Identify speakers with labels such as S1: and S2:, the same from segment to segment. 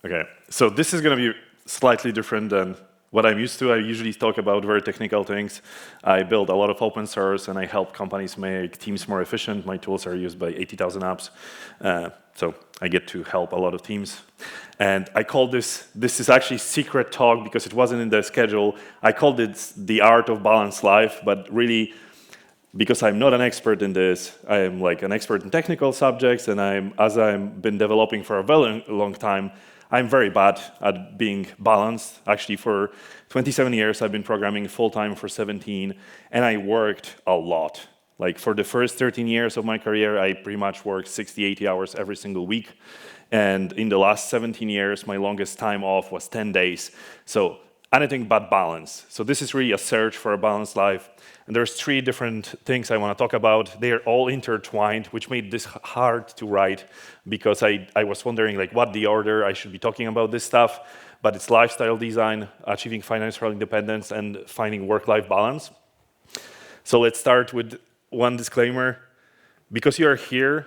S1: Okay, so this is going to be slightly different than what I'm used to. I usually talk about very technical things. I build a lot of open source, and I help companies make teams more efficient. My tools are used by 80,000 apps, so I get to help a lot of teams. And I call this is actually secret talk because it wasn't in the schedule. I called it the art of balanced life, but really, because I'm not an expert in this, I am like an expert in technical subjects, and as I've been developing for a very long time, I'm very bad at being balanced. Actually, for 27 years, I've been programming full-time for 17, and I worked a lot. Like for the first 13 years of my career, I pretty much worked 60, 80 hours every single week. And in the last 17 years, my longest time off was 10 days. So anything but balance. So this is really a search for a balanced life. And there's 3 different things I want to talk about. They're all intertwined, which made this hard to write because I was wondering like what the order I should be talking about this stuff. But it's lifestyle design, achieving financial independence, and finding work-life balance. So let's start with one disclaimer. Because you're here,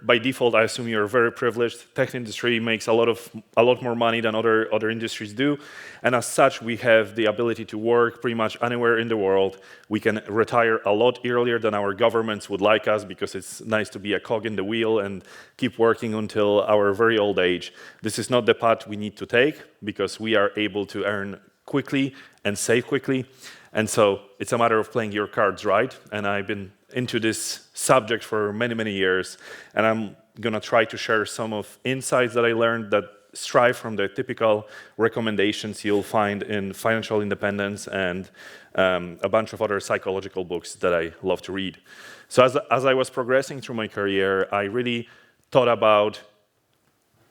S1: by default, I assume you're very privileged. Tech industry makes a lot more money than other industries do, and as such, we have the ability to work pretty much anywhere in the world. We can retire a lot earlier than our governments would like us because it's nice to be a cog in the wheel and keep working until our very old age. This is not the path we need to take because we are able to earn quickly and save quickly, and so it's a matter of playing your cards right. And I've been into this subject for many, many years, and I'm gonna try to share some of insights that I learned that strive from the typical recommendations you'll find in financial independence and a bunch of other psychological books that I love to read. So as I was progressing through my career, I really thought about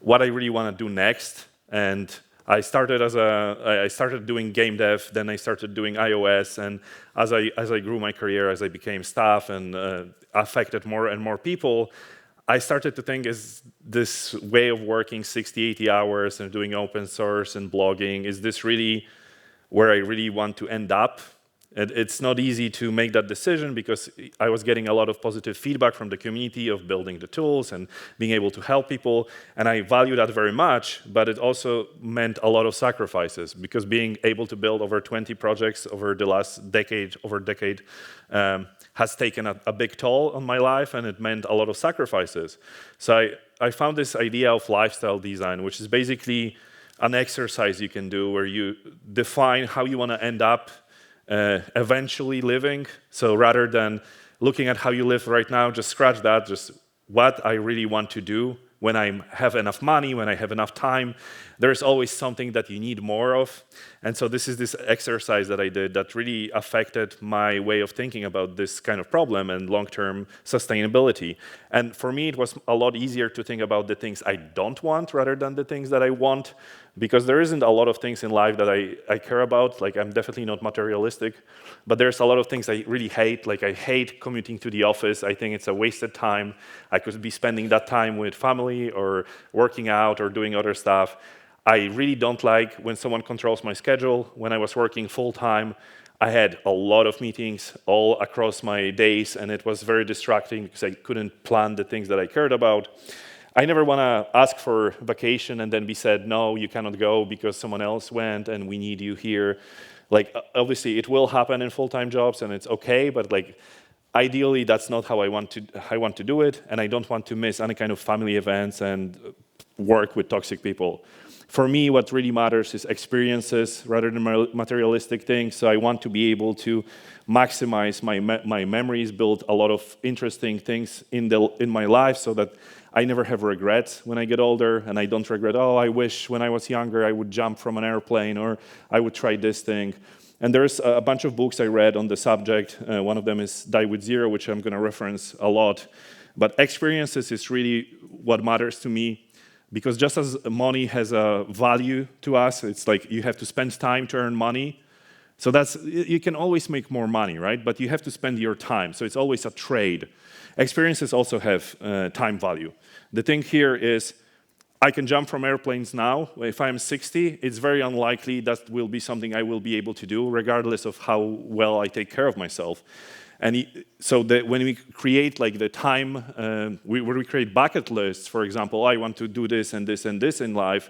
S1: what I really want to do next, and I started doing game dev, then I started doing iOS, and as I grew my career, as I became staff and affected more and more people, I started to think, is this way of working 60, 80 hours and doing open source and blogging, is this really where I really want to end up? It's not easy to make that decision because I was getting a lot of positive feedback from the community of building the tools and being able to help people, and I value that very much, but it also meant a lot of sacrifices because being able to build over 20 projects over the last decade, has taken a big toll on my life, and it meant a lot of sacrifices. So I found this idea of lifestyle design, which is basically an exercise you can do where you define how you want to end up eventually living. So rather than looking at how you live right now, just scratch that, just what I really want to do when I have enough money, when I have enough time. There's always something that you need more of. And so this is this exercise that I did that really affected my way of thinking about this kind of problem and long-term sustainability. And for me, it was a lot easier to think about the things I don't want rather than the things that I want, because there isn't a lot of things in life that I care about. Like, I'm definitely not materialistic, but there's a lot of things I really hate. Like, I hate commuting to the office. I think it's a wasted time. I could be spending that time with family or working out or doing other stuff. I really don't like when someone controls my schedule. When I was working full-time, I had a lot of meetings all across my days, and it was very distracting because I couldn't plan the things that I cared about. I never want to ask for vacation and then be said, no, you cannot go because someone else went and we need you here. Like, obviously, it will happen in full-time jobs and it's okay, but like, ideally, that's not how I want to do it, and I don't want to miss any kind of family events and work with toxic people. For me, what really matters is experiences rather than materialistic things. So I want to be able to maximize my memories, build a lot of interesting things in my life so that I never have regrets when I get older, and I don't regret, oh, I wish when I was younger I would jump from an airplane or I would try this thing. And there's a bunch of books I read on the subject. One of them is Die with Zero, which I'm going to reference a lot. But experiences is really what matters to me, because just as money has a value to us, it's like you have to spend time to earn money. So you can always make more money, right? But you have to spend your time. So it's always a trade. Experiences also have time value. The thing here is, I can jump from airplanes now. If I'm 60, it's very unlikely that will be something I will be able to do, regardless of how well I take care of myself. And so when we create like the time, where we create bucket lists, for example, I want to do this and this and this in life,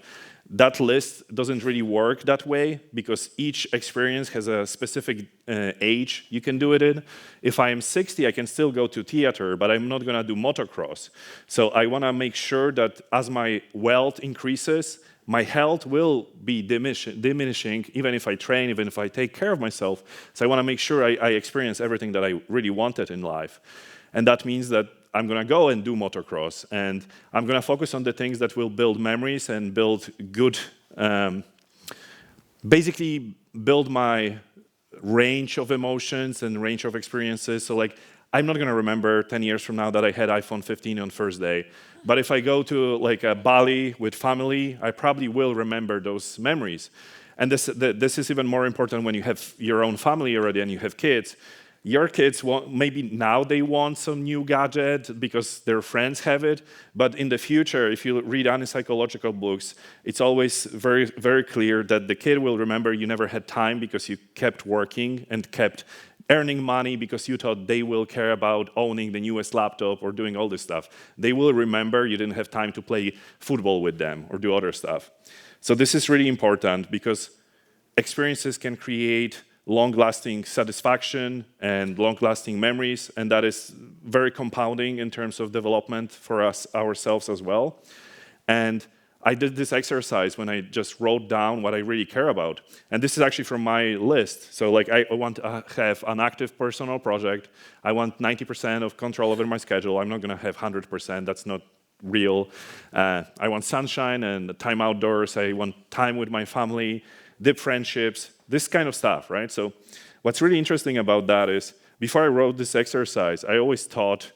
S1: that list doesn't really work that way because each experience has a specific age you can do it in. If I am 60, I can still go to theater, but I'm not gonna do motocross. So I wanna make sure that as my wealth increases, my health will be diminishing, even if I train, even if I take care of myself. So I wanna make sure I experience everything that I really wanted in life. And that means that I'm gonna go and do motocross, and I'm gonna focus on the things that will build memories and build good, basically build my range of emotions and range of experiences. So like, I'm not gonna remember 10 years from now that I had iPhone 15 on first day, but if I go to like a Bali with family, I probably will remember those memories. And this is even more important when you have your own family already and you have kids. Your kids want, maybe now they want some new gadget because their friends have it, but in the future, if you read any psychological books, it's always very, very clear that the kid will remember you never had time because you kept working and kept earning money because you thought they will care about owning the newest laptop or doing all this stuff. They will remember you didn't have time to play football with them or do other stuff. So this is really important because experiences can create long-lasting satisfaction and long-lasting memories, and that is very compounding in terms of development for us ourselves as well. And I did this exercise when I just wrote down what I really care about. And this is actually from my list. So like I want to have an active personal project. I want 90% of control over my schedule. I'm not gonna have 100%, that's not real. I want sunshine and time outdoors. I want time with my family, deep friendships, this kind of stuff, right? So what's really interesting about that is, before I wrote this exercise, I always thought,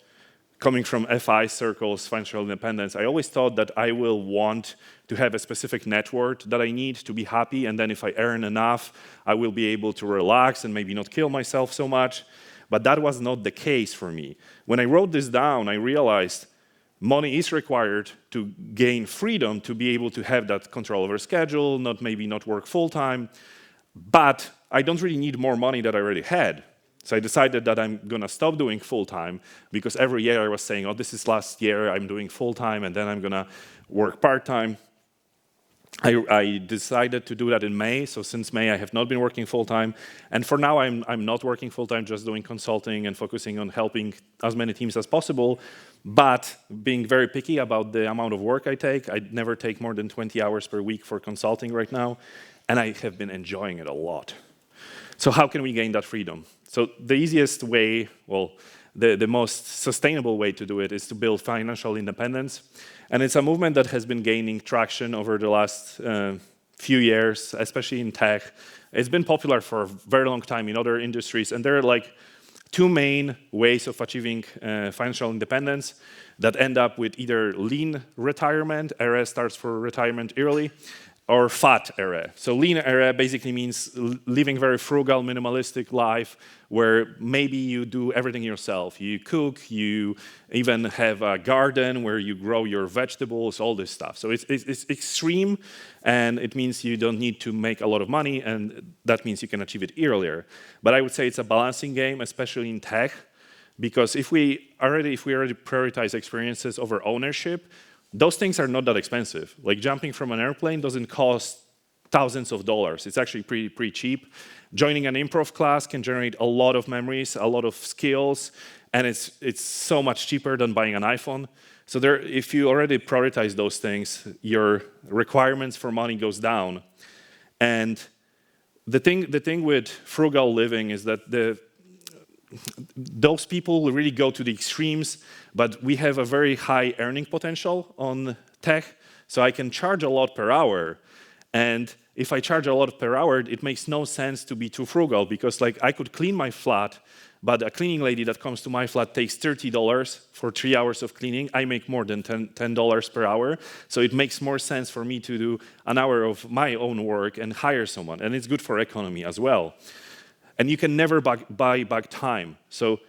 S1: coming from FI circles, financial independence, I always thought that I will want to have a specific net worth that I need to be happy, and then if I earn enough, I will be able to relax and maybe not kill myself so much. But that was not the case for me. When I wrote this down, I realized money is required to gain freedom to be able to have that control over schedule, maybe not work full-time, but I don't really need more money that I already had. So I decided that I'm gonna stop doing full-time because every year I was saying, oh, this is last year, I'm doing full-time, and then I'm gonna work part-time. I decided to do that in May, so since May I have not been working full-time, and for now I'm not working full-time, just doing consulting and focusing on helping as many teams as possible, but being very picky about the amount of work I take. I never take more than 20 hours per week for consulting right now, and I have been enjoying it a lot. So how can we gain that freedom? So the easiest way, well, the most sustainable way to do it is to build financial independence. And it's a movement that has been gaining traction over the last few years, especially in tech. It's been popular for a very long time in other industries, and there are like two main ways of achieving financial independence that end up with either lean retirement, era starts for retirement early, or fat era. So lean era basically means living very frugal, minimalistic life where maybe you do everything yourself. You cook, you even have a garden where you grow your vegetables, all this stuff. So it's extreme, and it means you don't need to make a lot of money, and that means you can achieve it earlier. But I would say it's a balancing game, especially in tech, because if we already prioritize experiences over ownership, those things are not that expensive. Like jumping from an airplane doesn't cost thousands of dollars. It's actually pretty cheap. Joining an improv class can generate a lot of memories, a lot of skills, and it's so much cheaper than buying an iPhone. So if you already prioritize those things, your requirements for money goes down. And the thing with frugal living is that those people really go to the extremes, but we have a very high earning potential on tech, so I can charge a lot per hour. And if I charge a lot per hour, it makes no sense to be too frugal, because like I could clean my flat, but a cleaning lady that comes to my flat takes $30 for 3 hours of cleaning. I make more than $10 per hour, so it makes more sense for me to do an hour of my own work and hire someone, and it's good for economy as well. And you can never buy back time. So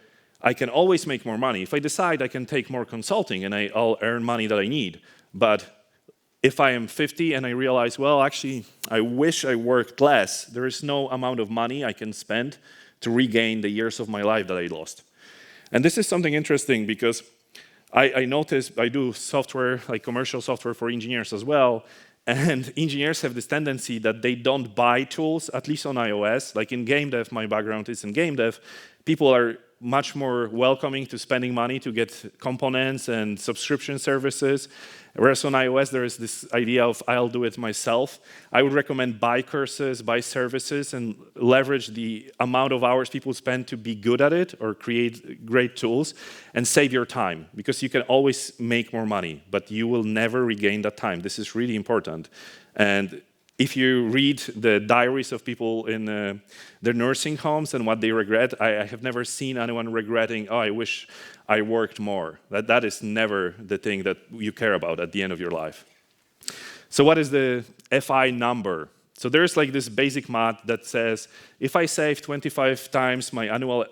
S1: I can always make more money. If I decide, I can take more consulting and I'll earn money that I need. But if I am 50 and I realize, well, actually, I wish I worked less, there is no amount of money I can spend to regain the years of my life that I lost. And this is something interesting because I noticed I do software, like commercial software for engineers as well, and engineers have this tendency that they don't buy tools, at least on iOS. Like in game dev, my background is in game dev, people are much more welcoming to spending money to get components and subscription services. Whereas on iOS, there is this idea of I'll do it myself. I would recommend buy courses, buy services, and leverage the amount of hours people spend to be good at it or create great tools and save your time, because you can always make more money, but you will never regain that time. This is really important. And if you read the diaries of people in their nursing homes and what they regret, I have never seen anyone regretting, oh, I wish I worked more. That is never the thing that you care about at the end of your life. So what is the FI number? So there's like this basic math that says, if I save 25 times my annual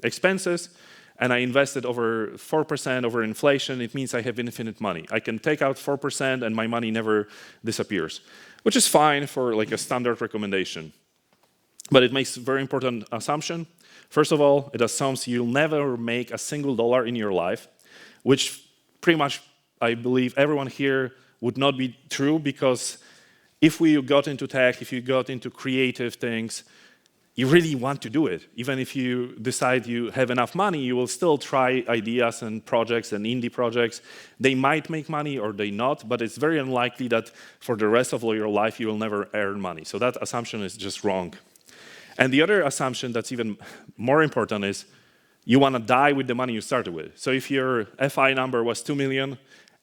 S1: expenses, and I invested over 4% over inflation, it means I have infinite money. I can take out 4% and my money never disappears, which is fine for like a standard recommendation. But it makes a very important assumption. First of all, it assumes you'll never make a single dollar in your life, which pretty much, I believe, everyone here would not be true, because if we got into tech, if you got into creative things, you really want to do it. Even if you decide you have enough money, you will still try ideas and projects and indie projects. They might make money or they not, but it's very unlikely that for the rest of your life you will never earn money. So that assumption is just wrong. And the other assumption that's even more important is you want to die with the money you started with. So if your FI number was 2 million,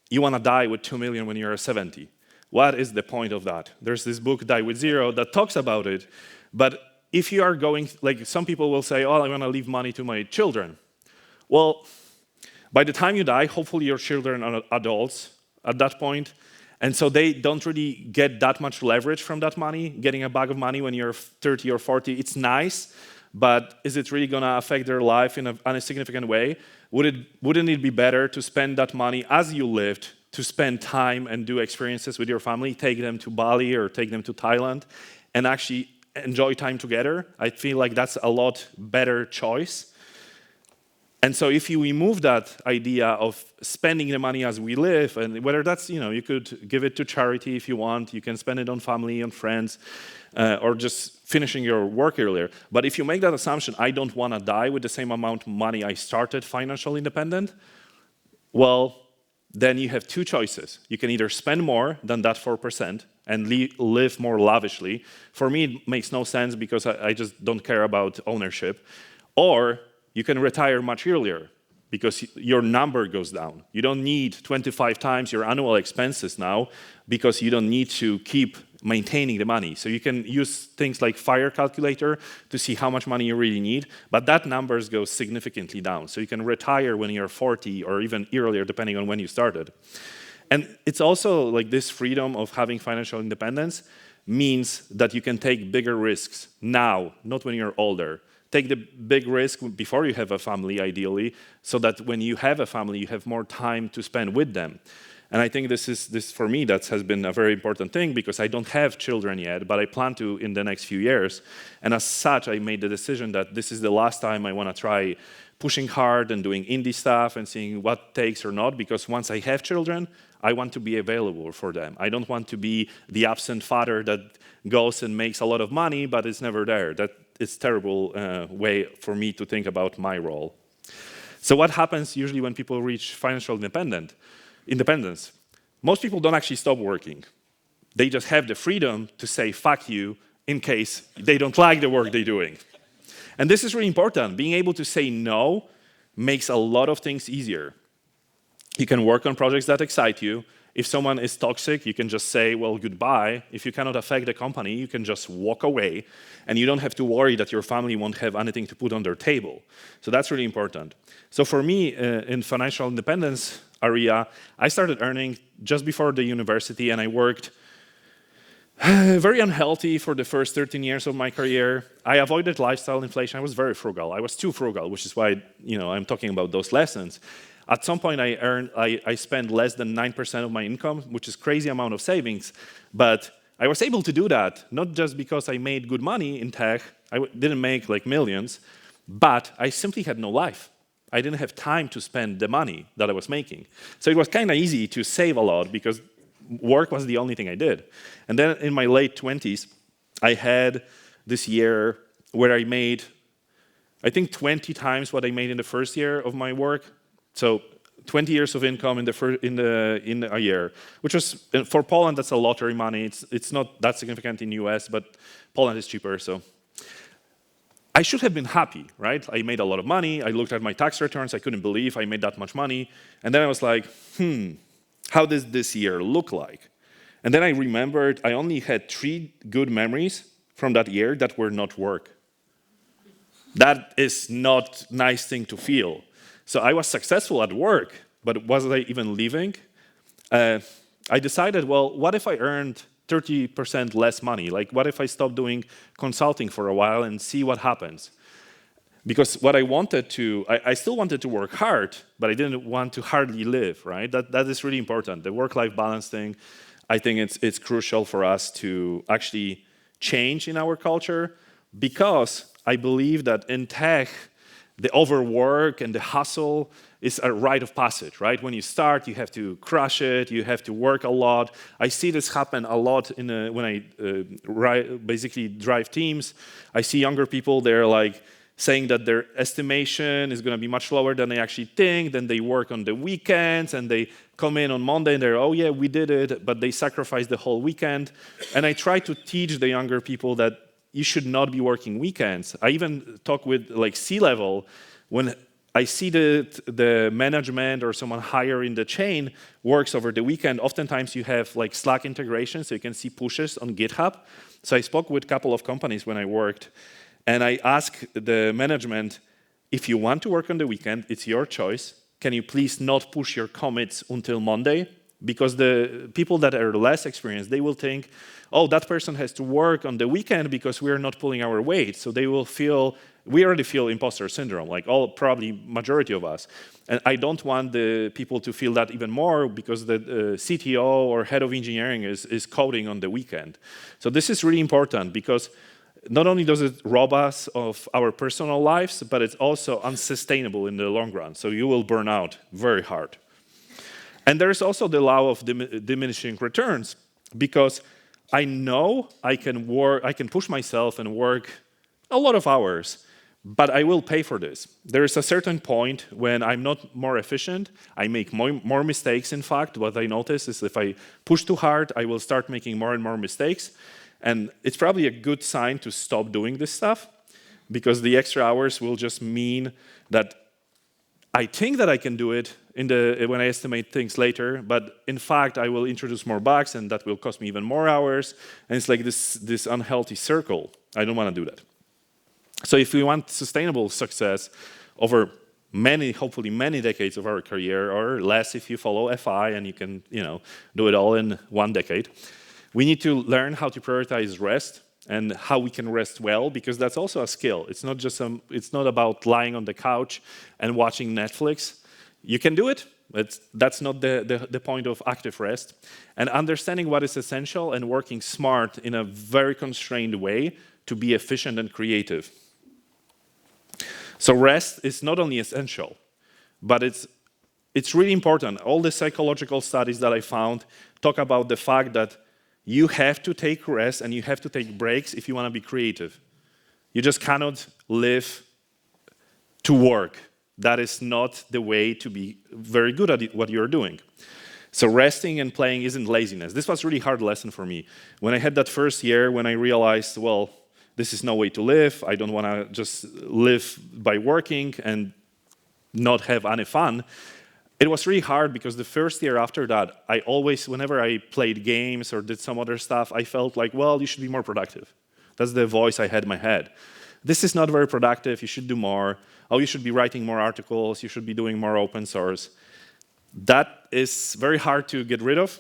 S1: you want to die with 2 million when you're 70. What is the point of that? There's this book, Die with Zero, that talks about it, but if you are going, like some people will say, oh, I want to leave money to my children. Well, by the time you die, hopefully your children are adults at that point, and so they don't really get that much leverage from that money. Getting a bag of money when you're 30 or 40, it's nice, but is it really going to affect their life in a significant way? Wouldn't it be better to spend that money as you lived, to spend time and do experiences with your family, take them to Bali or take them to Thailand, and actually enjoy time together? I feel like that's a lot better choice. And so if you remove that idea of spending the money as we live, and whether that's, you could give it to charity if you want, you can spend it on family, on friends, or just finishing your work earlier. But if you make that assumption, I don't want to die with the same amount of money I started financial independent, well, then you have two choices. You can either spend more than that 4%, and live more lavishly. For me, it makes no sense because I just don't care about ownership. Or you can retire much earlier because your number goes down. You don't need 25 times your annual expenses now because you don't need to keep maintaining the money. So you can use things like Fire Calculator to see how much money you really need, but that numbers go significantly down. So you can retire when you're 40 or even earlier, depending on when you started. And it's also like this freedom of having financial independence means that you can take bigger risks now, not when you're older. Take the big risk before you have a family, ideally, so that when you have a family, you have more time to spend with them. And I think this for me, that has been a very important thing, because I don't have children yet, but I plan to in the next few years. And as such, I made the decision that this is the last time I want to try pushing hard and doing indie stuff and seeing what takes or not, because once I have children, I want to be available for them. I don't want to be the absent father that goes and makes a lot of money, but is never there. That is a terrible way for me to think about my role. So what happens usually when people reach financial independence? Most people don't actually stop working. They just have the freedom to say, fuck you, in case they don't like the work they're doing. And this is really important. Being able to say no makes a lot of things easier. You can work on projects that excite you. If someone is toxic, you can just say, well, goodbye. If you cannot affect the company, you can just walk away, and you don't have to worry that your family won't have anything to put on their table. So that's really important. So for me, in financial independence area, I started earning just before the university, and I worked very unhealthy for the first 13 years of my career. I avoided lifestyle inflation. I was very frugal. I was too frugal, which is why I'm talking about those lessons. At some point, I spent less than 9% of my income, which is a crazy amount of savings. But I was able to do that, not just because I made good money in tech. I didn't make like millions, but I simply had no life. I didn't have time to spend the money that I was making. So it was kind of easy to save a lot because work was the only thing I did. And then in my late 20s, I had this year where I made, I think, 20 times what I made in the first year of my work. So 20 years of income in a year, which was, for Poland, that's a lottery money. It's not that significant in the US, but Poland is cheaper, so. I should have been happy, right? I made a lot of money. I looked at my tax returns. I couldn't believe I made that much money. And then I was like, how does this year look like? And then I remembered I only had 3 good memories from that year that were not work. That is not a nice thing to feel. So I was successful at work, but was I even living? I decided, well, what if I earned 30% less money? Like, what if I stop doing consulting for a while and see what happens? Because what I wanted to, I still wanted to work hard, but I didn't want to hardly live, right? That is really important. The work-life balance thing, I think it's crucial for us to actually change in our culture, because I believe that in tech, the overwork and the hustle is a rite of passage, right? When you start, you have to crush it, you have to work a lot. I see this happen a lot when I basically drive teams. I see younger people, they're like saying that their estimation is going to be much lower than they actually think, then they work on the weekends, and they come in on Monday and they're, oh yeah, we did it, but they sacrifice the whole weekend. And I try to teach the younger people that you should not be working weekends. I even talk with like C-level. When I see the management or someone higher in the chain works over the weekend, oftentimes you have like Slack integration, so you can see pushes on GitHub. So I spoke with a couple of companies when I worked, and I asked the management, if you want to work on the weekend, it's your choice. Can you please not push your commits until Monday? Because the people that are less experienced, they will think, oh, that person has to work on the weekend because we're not pulling our weight. So they will feel, we already feel imposter syndrome, like probably majority of us. And I don't want the people to feel that even more, because the CTO or head of engineering is coding on the weekend. So this is really important, because not only does it rob us of our personal lives, but it's also unsustainable in the long run. So you will burn out very hard. And there's also the law of diminishing returns, because I know I can push myself and work a lot of hours, but I will pay for this. There is a certain point when I'm not more efficient. I make more mistakes, in fact. What I notice is if I push too hard, I will start making more and more mistakes. And it's probably a good sign to stop doing this stuff, because the extra hours will just mean that I think that I can do it when I estimate things later, but in fact, I will introduce more bugs, and that will cost me even more hours. And it's like this unhealthy circle. I don't want to do that. So if we want sustainable success over hopefully many decades of our career, or less if you follow FI and you can do it all in 1 decade, we need to learn how to prioritize rest and how we can rest well, because that's also a skill. It's not just it's not about lying on the couch and watching Netflix. You can do it, but that's not the point of active rest. And understanding what is essential and working smart in a very constrained way to be efficient and creative. So rest is not only essential, but it's really important. All the psychological studies that I found talk about the fact that you have to take rest and you have to take breaks if you want to be creative. You just cannot live to work. That is not the way to be very good at what you're doing. So resting and playing isn't laziness. This was a really hard lesson for me. When I had that first year, when I realized, well, this is no way to live. I don't want to just live by working and not have any fun. It was really hard, because the first year after that, I always, whenever I played games or did some other stuff, I felt like, well, you should be more productive. That's the voice I had in my head. This is not very productive, you should do more. Oh, you should be writing more articles, you should be doing more open source. That is very hard to get rid of.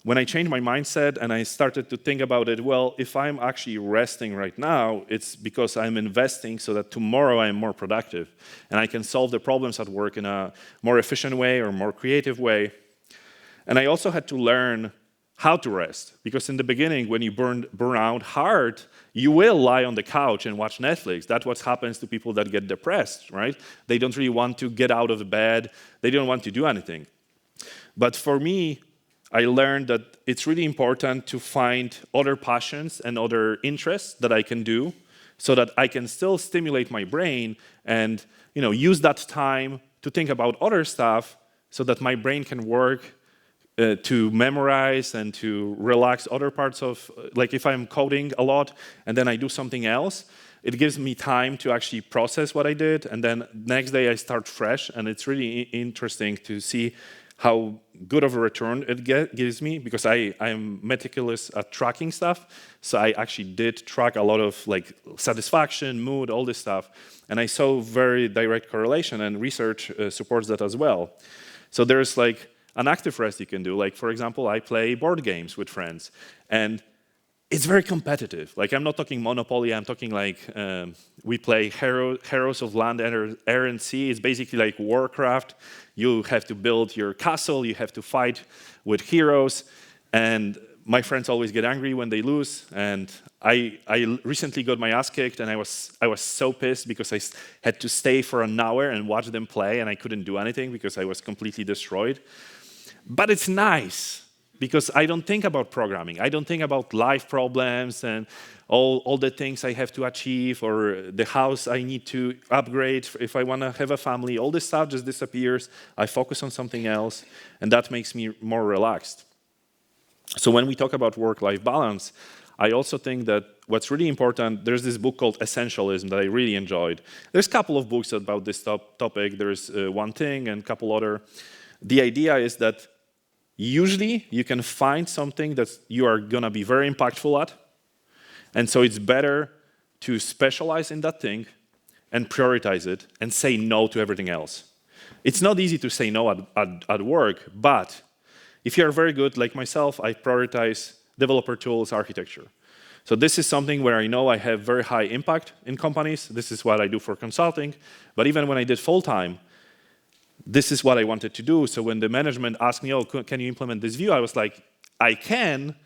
S1: When I changed my mindset and I started to think about it, well, if I'm actually resting right now, it's because I'm investing so that tomorrow I'm more productive and I can solve the problems at work in a more efficient way or more creative way. And I also had to learn how to rest. Because in the beginning, when you burn out hard, you will lie on the couch and watch Netflix. That's what happens to people that get depressed, right? They don't really want to get out of the bed. They don't want to do anything. But for me, I learned that it's really important to find other passions and other interests that I can do so that I can still stimulate my brain and use that time to think about other stuff so that my brain can work to memorize and to relax other parts of, like if I'm coding a lot and then I do something else, it gives me time to actually process what I did, and then next day I start fresh, and it's really interesting to see how good of a return it gives me, because I'm meticulous at tracking stuff, so I actually did track a lot of satisfaction, mood, all this stuff, and I saw very direct correlation, and research supports that as well. So there's an active rest you can do. Like, for example, I play board games with friends, and it's very competitive. I'm not talking Monopoly, I'm talking we play Heroes of Land, Air, and Sea. It's basically like Warcraft. You have to build your castle, you have to fight with heroes, and my friends always get angry when they lose, and I recently got my ass kicked, and I was so pissed because I had to stay for an hour and watch them play, and I couldn't do anything because I was completely destroyed. But it's nice, because I don't think about programming. I don't think about life problems and all the things I have to achieve, or the house I need to upgrade if I want to have a family. All this stuff just disappears. I focus on something else, and that makes me more relaxed. So when we talk about work-life balance, I also think that what's really important, there's this book called Essentialism that I really enjoyed. There's a couple of books about this topic. There's One Thing and a couple other. The idea is that usually you can find something that you are going to be very impactful at, and so it's better to specialize in that thing and prioritize it and say no to everything else. It's not easy to say no at work, but if you're very good, like myself, I prioritize developer tools architecture. So this is something where I know I have very high impact in companies. This is what I do for consulting. But even when I did full-time, this is what I wanted to do. So when the management asked me, oh, can you implement this view? I was like, I can,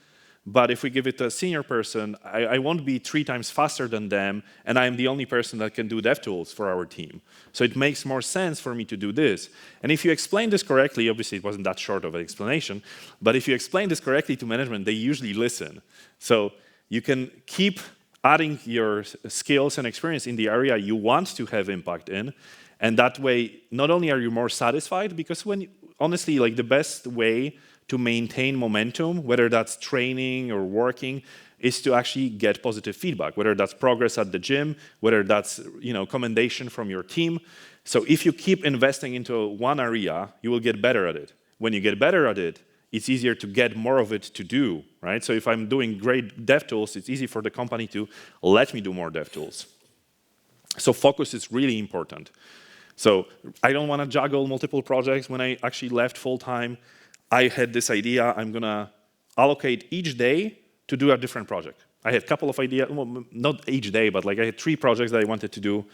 S1: but if we give it to a senior person, I won't be 3 times faster than them, and I'm the only person that can do DevTools for our team. So it makes more sense for me to do this. And if you explain this correctly, obviously it wasn't that short of an explanation, but if you explain this correctly to management, they usually listen. So you can keep adding your skills and experience in the area you want to have impact in, and that way, not only are you more satisfied, because honestly, the best way to maintain momentum, whether that's training or working, is to actually get positive feedback, whether that's progress at the gym, whether that's commendation from your team. So if you keep investing into one area, you will get better at it. When you get better at it, it's easier to get more of it to do, right? So if I'm doing great DevTools, it's easy for the company to let me do more DevTools. So focus is really important. So I don't want to juggle multiple projects. When I actually left full-time, I had this idea, I'm going to allocate each day to do a different project. I had a couple of ideas, well, not each day, but I had 3 projects that I wanted to do.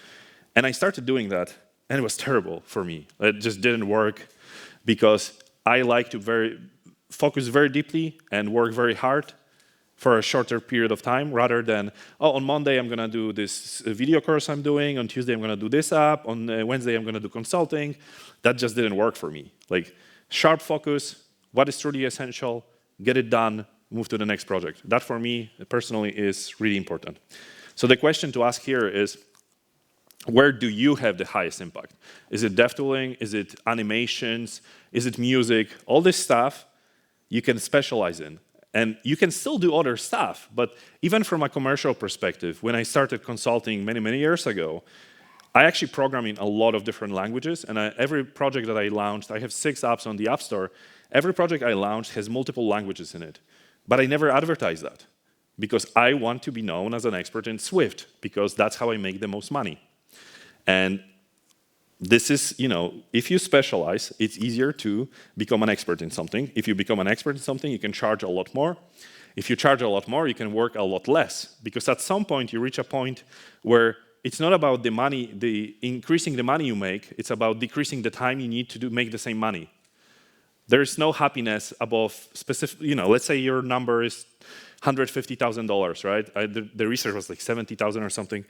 S1: And I started doing that, and it was terrible for me. It just didn't work, because I like to focus very deeply and work very hard for a shorter period of time, rather than, oh, on Monday I'm going to do this video course I'm doing, on Tuesday I'm going to do this app, on Wednesday I'm going to do consulting. That just didn't work for me. Sharp focus, what is truly essential, get it done, move to the next project. That for me, personally, is really important. So the question to ask here is, where do you have the highest impact? Is it DevTooling? Is it animations? Is it music? All this stuff you can specialize in. And you can still do other stuff, but even from a commercial perspective, when I started consulting many, many years ago, I actually program in a lot of different languages, and every project that I launched, I have 6 apps on the App Store, every project I launched has multiple languages in it. But I never advertise that, because I want to be known as an expert in Swift, because that's how I make the most money. And this is, if you specialize, it's easier to become an expert in something. If you become an expert in something, you can charge a lot more. If you charge a lot more, you can work a lot less, because at some point you reach a point where it's not about the money, increasing the money you make, it's about decreasing the time you need to make the same money. There's no happiness above specific, let's say your number is $150,000, right? The research was like 70,000 or something.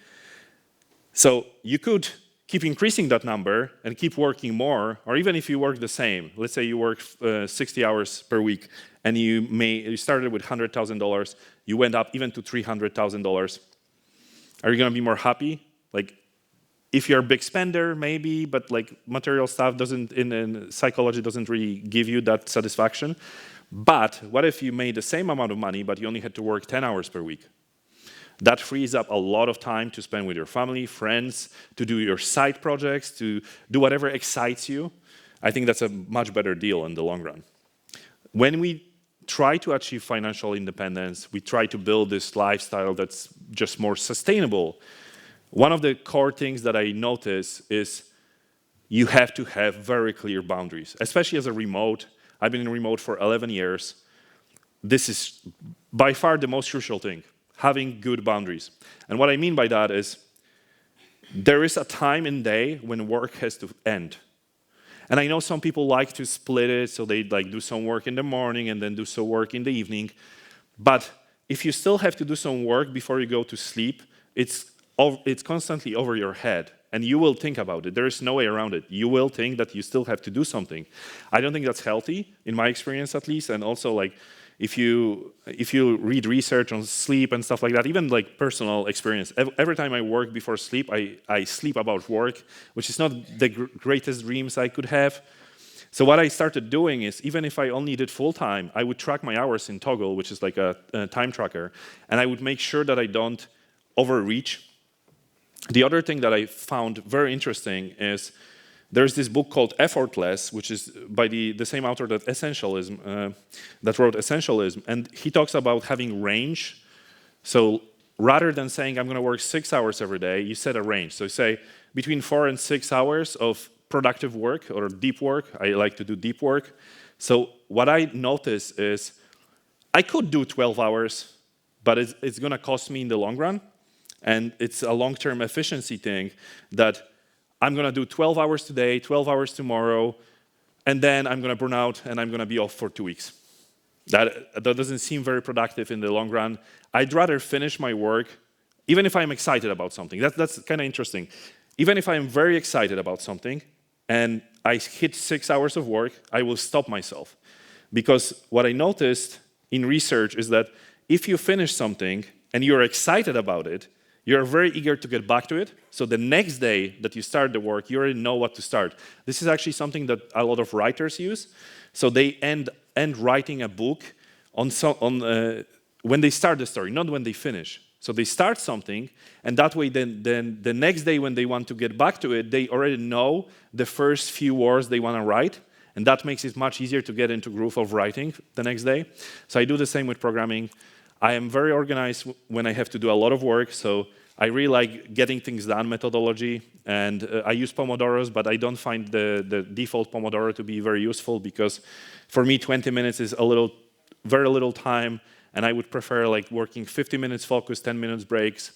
S1: So you could keep increasing that number and keep working more, or even if you work the same, let's say you work 60 hours per week, and you started with $100,000, you went up even to $300,000. Are you going to be more happy? Like, if you're a big spender, maybe, but like material stuff doesn't, in psychology, doesn't really give you that satisfaction. But what if you made the same amount of money, but you only had to work 10 hours per week? That frees up a lot of time to spend with your family, friends, to do your side projects, to do whatever excites you. I think that's a much better deal in the long run. When we try to achieve financial independence, we try to build this lifestyle that's just more sustainable. One of the core things that I notice is you have to have very clear boundaries, especially as a remote. I've been in remote for 11 years. This is by far the most crucial thing, having good boundaries. And what I mean by that is there is a time in day when work has to end. And I know some people like to split it, so they like do some work in the morning and then do some work in the evening. But if you still have to do some work before you go to sleep, it's constantly over your head, and you will think about it. There is no way around it. You will think that you still have to do something. I don't think that's healthy, in my experience at least, and also like if you read research on sleep and stuff like that, even like personal experience, every time I work before sleep, I sleep about work, which is not the greatest dreams I could have. So what I started doing is, even if I only did full-time, I would track my hours in Toggle, which is like a time tracker, and I would make sure that I don't overreach. The other thing that I found very interesting is there's this book called Effortless, which is by the same author that that wrote Essentialism, and he talks about having range. So rather than saying I'm going to work 6 hours every day, you set a range. So say between 4 and 6 hours of productive work or deep work. I like to do deep work. So what I notice is I could do 12 hours, but it's going to cost me in the long run. And it's a long-term efficiency thing that I'm going to do 12 hours today, 12 hours tomorrow, and then I'm going to burn out and I'm going to be off for 2 weeks. That doesn't seem very productive in the long run. I'd rather finish my work, even if I'm excited about something. That's kind of interesting. Even if I'm very excited about something and I hit 6 hours of work, I will stop myself. Because what I noticed in research is that if you finish something and you're excited about it, you're very eager to get back to it. So the next day that you start the work, you already know what to start. This is actually something that a lot of writers use. So they end writing a book when they start the story, not when they finish. So they start something, and that way then the next day when they want to get back to it, they already know the first few words they want to write, and that makes it much easier to get into groove of writing the next day. So I do the same with programming. I am very organized when I have to do a lot of work, so I really like getting things done methodology, and I use Pomodoros, but I don't find the default Pomodoro to be very useful because for me 20 minutes is very little time, and I would prefer like working 50 minutes focus, 10 minutes breaks,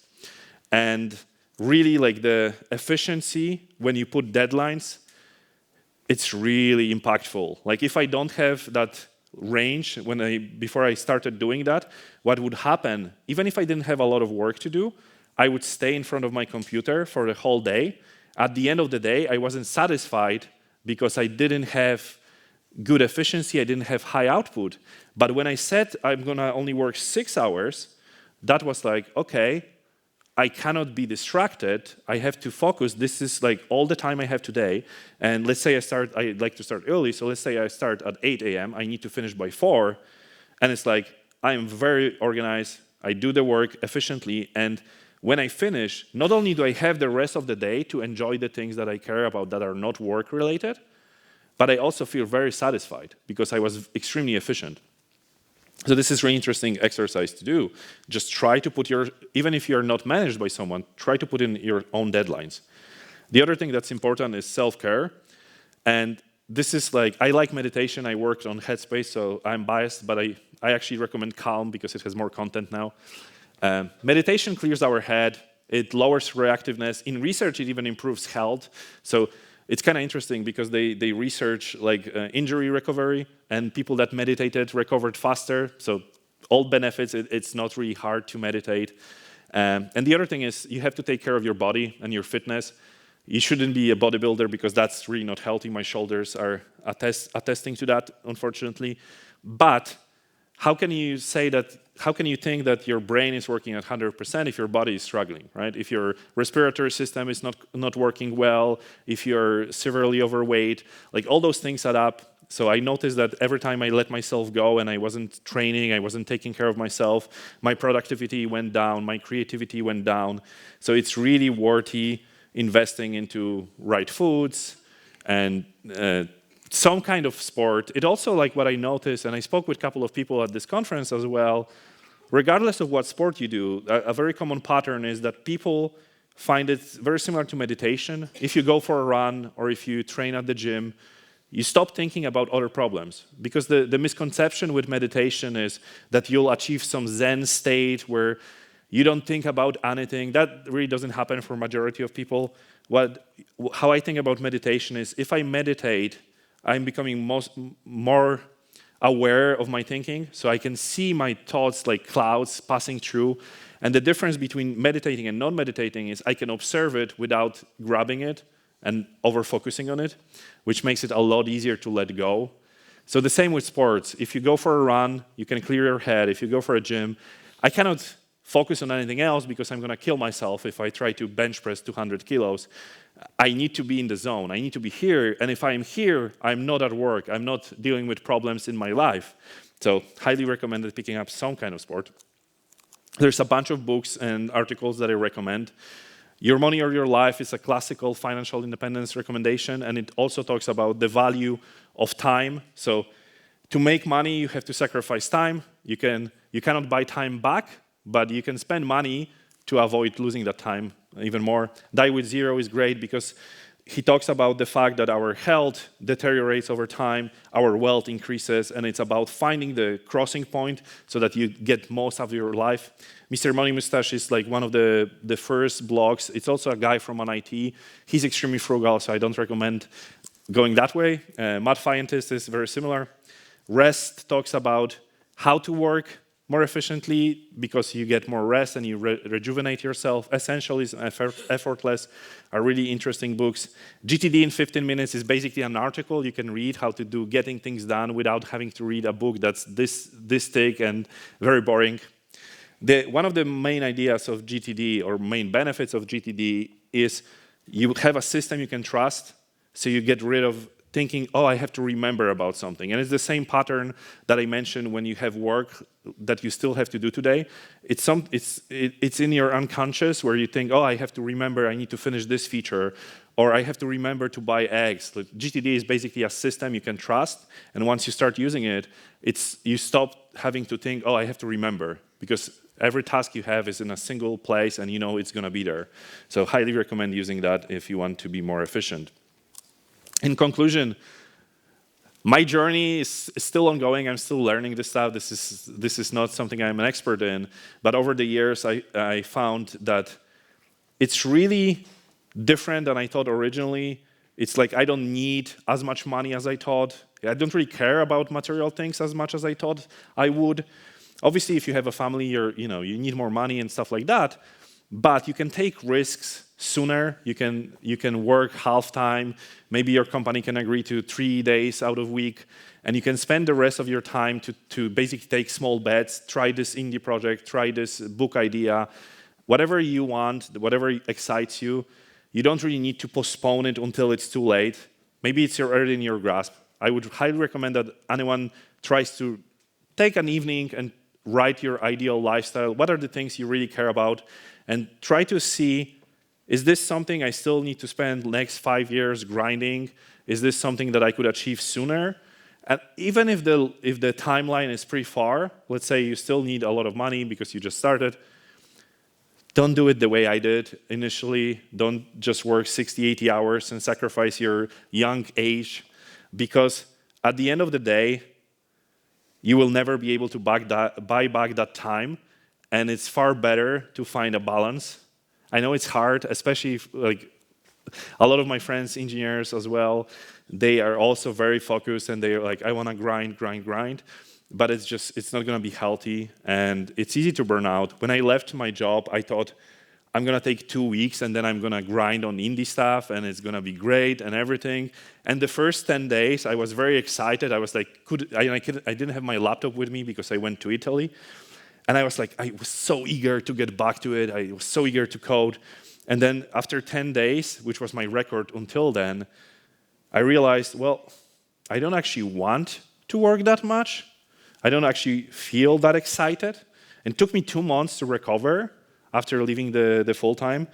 S1: and really like the efficiency when you put deadlines, it's really impactful. Like if I don't have that range before I started doing that, what would happen, even if I didn't have a lot of work to do, I would stay in front of my computer for the whole day. At the end of the day, I wasn't satisfied because I didn't have good efficiency, I didn't have high output. But when I said I'm gonna only work 6 hours, that was like, okay, I cannot be distracted. I have to focus. This is like all the time I have today. And let's say I like to start early. So let's say I start at 8 a.m. I need to finish by 4. And it's like, I'm very organized. I do the work efficiently. And when I finish, not only do I have the rest of the day to enjoy the things that I care about that are not work related, but I also feel very satisfied because I was extremely efficient. So this is really interesting exercise to do. Just try to put even if you're not managed by someone, try to put in your own deadlines. The other thing that's important is self-care. And this is like, I like meditation. I worked on Headspace, so I'm biased, but I actually recommend Calm because it has more content now. Meditation clears our head. It lowers reactiveness. In research, it even improves health. So it's kind of interesting because they research like injury recovery, and people that meditated recovered faster. So all benefits, it's not really hard to meditate. And the other thing is you have to take care of your body and your fitness. You shouldn't be a bodybuilder because that's really not healthy. My shoulders are attesting to that, unfortunately. But how can you say that? How can you think that your brain is working at 100% if your body is struggling, right? If your respiratory system is not working well, if you're severely overweight, like all those things add up. So I noticed that every time I let myself go and I wasn't training, I wasn't taking care of myself, my productivity went down, my creativity went down. So it's really worthy investing into right foods and some kind of sport. It also, like what I noticed, and I spoke with a couple of people at this conference as well, regardless of what sport you do, a very common pattern is that people find it very similar to meditation. If you go for a run or if you train at the gym, you stop thinking about other problems. Because the misconception with meditation is that you'll achieve some Zen state where you don't think about anything. That really doesn't happen for a majority of people. How I think about meditation is if I meditate, I'm becoming more aware of my thinking, so I can see my thoughts like clouds passing through. And the difference between meditating and non-meditating is I can observe it without grabbing it and over-focusing on it, which makes it a lot easier to let go. So the same with sports. If you go for a run, you can clear your head. If you go for a gym, I cannot focus on anything else because I'm going to kill myself if I try to bench press 200 kilos. I need to be in the zone. I need to be here. And if I'm here, I'm not at work. I'm not dealing with problems in my life. So highly recommend picking up some kind of sport. There's a bunch of books and articles that I recommend. Your Money or Your Life is a classical financial independence recommendation, and it also talks about the value of time. So to make money, you have to sacrifice time. You cannot buy time back, but you can spend money to avoid losing that time even more. Die with Zero is great because he talks about the fact that our health deteriorates over time, our wealth increases, and it's about finding the crossing point so that you get most of your life. Mr. Money Mustache is like one of the first blogs. It's also a guy from MIT. He's extremely frugal, so I don't recommend going that way. Mad Scientist is very similar. Rest talks about how to work more efficiently because you get more rest and you rejuvenate yourself. Essentials and Effortless are really interesting books. GTD in 15 minutes is basically an article you can read how to do getting things done without having to read a book that's this thick and very boring. One of the main ideas of GTD or main benefits of GTD is you have a system you can trust, so you get rid of thinking, oh, I have to remember about something. And it's the same pattern that I mentioned when you have work that you still have to do today. It's in your unconscious where you think, oh, I have to remember I need to finish this feature, or I have to remember to buy eggs. Like, GTD is basically a system you can trust, and once you start using it, you stop having to think, oh, I have to remember, because every task you have is in a single place and you know it's going to be there. So highly recommend using that if you want to be more efficient. In conclusion, my journey is still ongoing. I'm still learning this stuff. This is not something I'm an expert in. But over the years, I found that it's really different than I thought originally. It's like I don't need as much money as I thought. I don't really care about material things as much as I thought I would. Obviously, if you have a family, you need more money and stuff like that. But you can take risks sooner. You can work half-time. Maybe your company can agree to 3 days out of week. And you can spend the rest of your time to basically take small bets, try this indie project, try this book idea, whatever you want, whatever excites you. You don't really need to postpone it until it's too late. Maybe it's already in your grasp. I would highly recommend that anyone tries to take an evening and write your ideal lifestyle. What are the things you really care about? And try to see, is this something I still need to spend the next 5 years grinding? Is this something that I could achieve sooner? And even if the timeline is pretty far, let's say you still need a lot of money because you just started, don't do it the way I did initially. Don't just work 60, 80 hours and sacrifice your young age, because at the end of the day, you will never be able to buy back that time, and it's far better to find a balance. I know it's hard, especially if, a lot of my friends, engineers as well, they are also very focused and they're like, I want to grind, grind, grind. But it's not going to be healthy and it's easy to burn out. When I left my job, I thought, I'm going to take 2 weeks and then I'm going to grind on indie stuff and it's going to be great and everything. And the first 10 days, I was very excited. I was like, I didn't have my laptop with me because I went to Italy. And I was like, I was so eager to get back to it. I was so eager to code. And then after 10 days, which was my record until then, I realized, well, I don't actually want to work that much. I don't actually feel that excited. It took me 2 months to recover after leaving the full-time.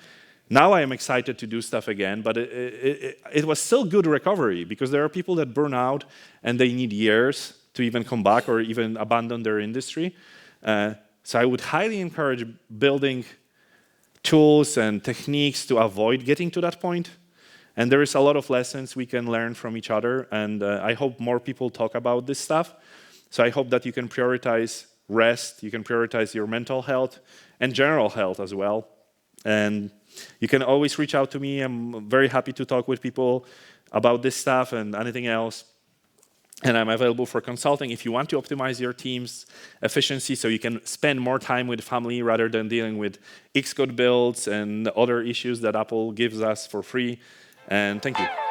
S1: Now I am excited to do stuff again, but it was still good recovery because there are people that burn out and they need years to even come back or even abandon their industry. So I would highly encourage building tools and techniques to avoid getting to that point. And there is a lot of lessons we can learn from each other, and I hope more people talk about this stuff. So I hope that you can prioritize rest, you can prioritize your mental health, and general health as well. And you can always reach out to me. I'm very happy to talk with people about this stuff and anything else. And I'm available for consulting if you want to optimize your team's efficiency so you can spend more time with family rather than dealing with Xcode builds and other issues that Apple gives us for free. And thank you.